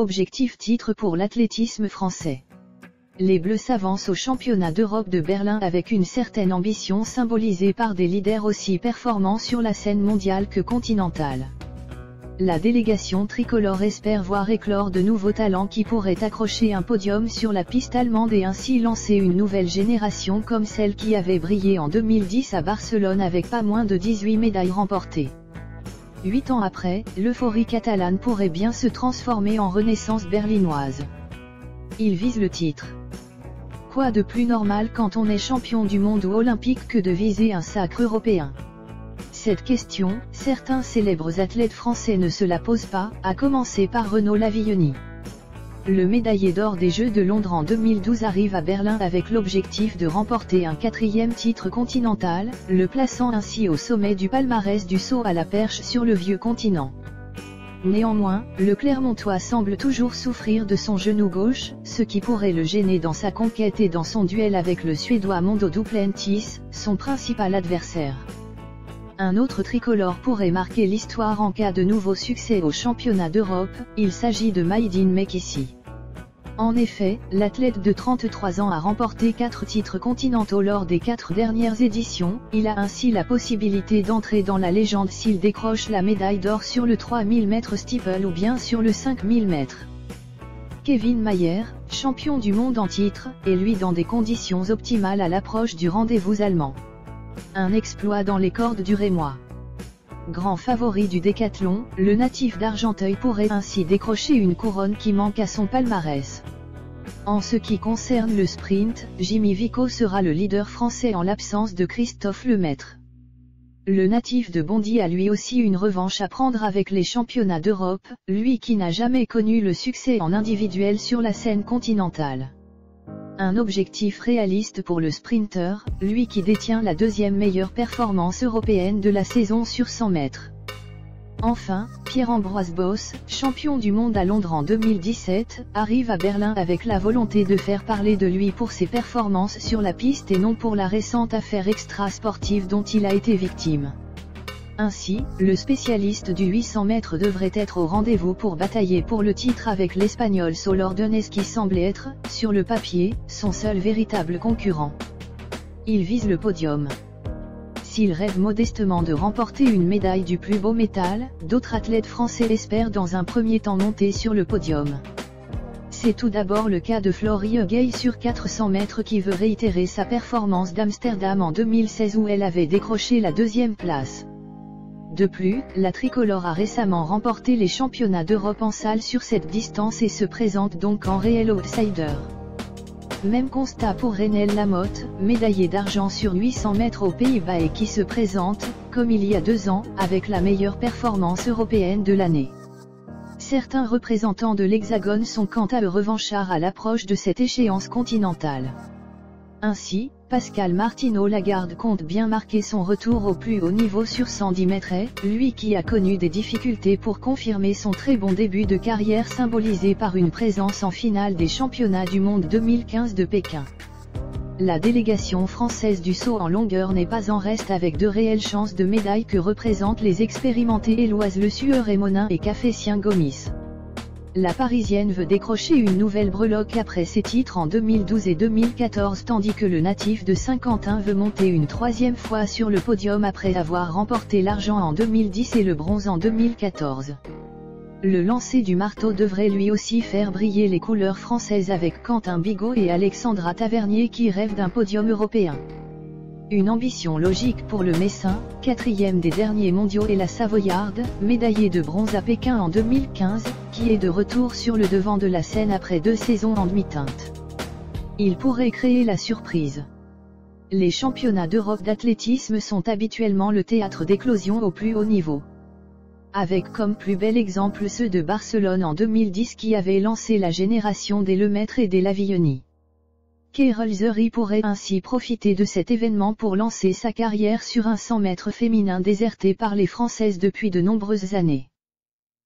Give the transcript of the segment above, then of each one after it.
objectif titre pour l'athlétisme français. Les Bleus s'avancent au championnat d'Europe de Berlin avec une certaine ambition symbolisée par des leaders aussi performants sur la scène mondiale que continentale. La délégation tricolore espère voir éclore de nouveaux talents qui pourraient accrocher un podium sur la piste allemande et ainsi lancer une nouvelle génération comme celle qui avait brillé en 2010 à Barcelone avec pas moins de 18 médailles remportées. 8 ans après, l'euphorie catalane pourrait bien se transformer en renaissance berlinoise. Il vise le titre. Quoi de plus normal quand on est champion du monde ou olympique que de viser un sacre européen? Cette question, certains célèbres athlètes français ne se la posent pas, à commencer par Renaud Lavillenie. Le médaillé d'or des Jeux de Londres en 2012 arrive à Berlin avec l'objectif de remporter un 4e titre continental, le plaçant ainsi au sommet du palmarès du saut à la perche sur le vieux continent. Néanmoins, le Clermontois semble toujours souffrir de son genou gauche, ce qui pourrait le gêner dans sa conquête et dans son duel avec le Suédois Mondo Duplantis, son principal adversaire. Un autre tricolore pourrait marquer l'histoire en cas de nouveau succès au championnat d'Europe, il s'agit de Maïdine Mekhissi. En effet, l'athlète de 33 ans a remporté 4 titres continentaux lors des 4 dernières éditions, il a ainsi la possibilité d'entrer dans la légende s'il décroche la médaille d'or sur le 3000 m steeple ou bien sur le 5000 m. Kevin Mayer, champion du monde en titre, est lui dans des conditions optimales à l'approche du rendez-vous allemand. Un exploit dans les cordes du Rémois. Grand favori du décathlon, le natif d'Argenteuil pourrait ainsi décrocher une couronne qui manque à son palmarès. En ce qui concerne le sprint, Jimmy Vico sera le leader français en l'absence de Christophe Lemaître. Le natif de Bondy a lui aussi une revanche à prendre avec les championnats d'Europe, lui qui n'a jamais connu le succès en individuel sur la scène continentale. Un objectif réaliste pour le sprinter, lui qui détient la 2e meilleure performance européenne de la saison sur 100 mètres. Enfin, Pierre-Ambroise Boss, champion du monde à Londres en 2017, arrive à Berlin avec la volonté de faire parler de lui pour ses performances sur la piste et non pour la récente affaire extra-sportive dont il a été victime. Ainsi, le spécialiste du 800 mètres devrait être au rendez-vous pour batailler pour le titre avec l'Espagnol Saúl Ordóñez qui semble être, sur le papier, son seul véritable concurrent. Il vise le podium. S'il rêve modestement de remporter une médaille du plus beau métal, d'autres athlètes français espèrent dans un premier temps monter sur le podium. C'est tout d'abord le cas de Florie Hugay sur 400 mètres qui veut réitérer sa performance d'Amsterdam en 2016 où elle avait décroché la 2e place. De plus, la tricolore a récemment remporté les championnats d'Europe en salle sur cette distance et se présente donc en réel outsider. Même constat pour Renel Lamotte, médaillé d'argent sur 800 mètres aux Pays-Bas et qui se présente, comme il y a 2 ans, avec la meilleure performance européenne de l'année. Certains représentants de l'Hexagone sont quant à eux revanchards à l'approche de cette échéance continentale. Ainsi, Pascal Martino-Lagarde compte bien marquer son retour au plus haut niveau sur 110 mètres, lui qui a connu des difficultés pour confirmer son très bon début de carrière symbolisé par une présence en finale des championnats du monde 2015 de Pékin. La délégation française du saut en longueur n'est pas en reste avec de réelles chances de médaille que représentent les expérimentés Éloise Le Sueur et Monin et Cafétien Gomis. La Parisienne veut décrocher une nouvelle breloque après ses titres en 2012 et 2014 tandis que le natif de Saint-Quentin veut monter une 3e fois sur le podium après avoir remporté l'argent en 2010 et le bronze en 2014. Le lancer du marteau devrait lui aussi faire briller les couleurs françaises avec Quentin Bigot et Alexandra Tavernier qui rêvent d'un podium européen. Une ambition logique pour le Messin, 4e des derniers mondiaux et la Savoyarde, médaillée de bronze à Pékin en 2015, qui est de retour sur le devant de la scène après 2 saisons en demi-teinte. Il pourrait créer la surprise. Les championnats d'Europe d'athlétisme sont habituellement le théâtre d'éclosions au plus haut niveau. Avec comme plus bel exemple ceux de Barcelone en 2010 qui avaient lancé la génération des Lemaître et des Lavillenie. Carol Zeri pourrait ainsi profiter de cet événement pour lancer sa carrière sur un 100 mètres féminin déserté par les Françaises depuis de nombreuses années.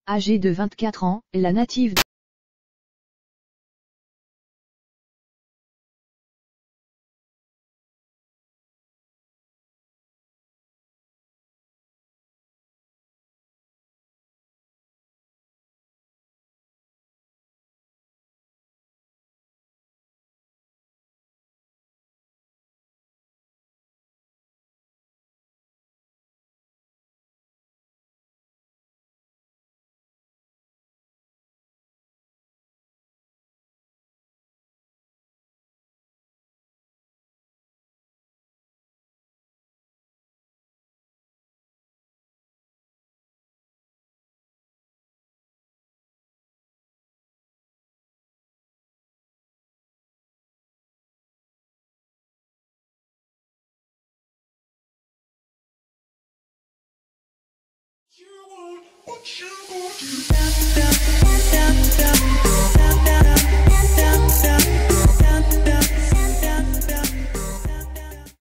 Âgée de 24 ans, la native What you gonna do?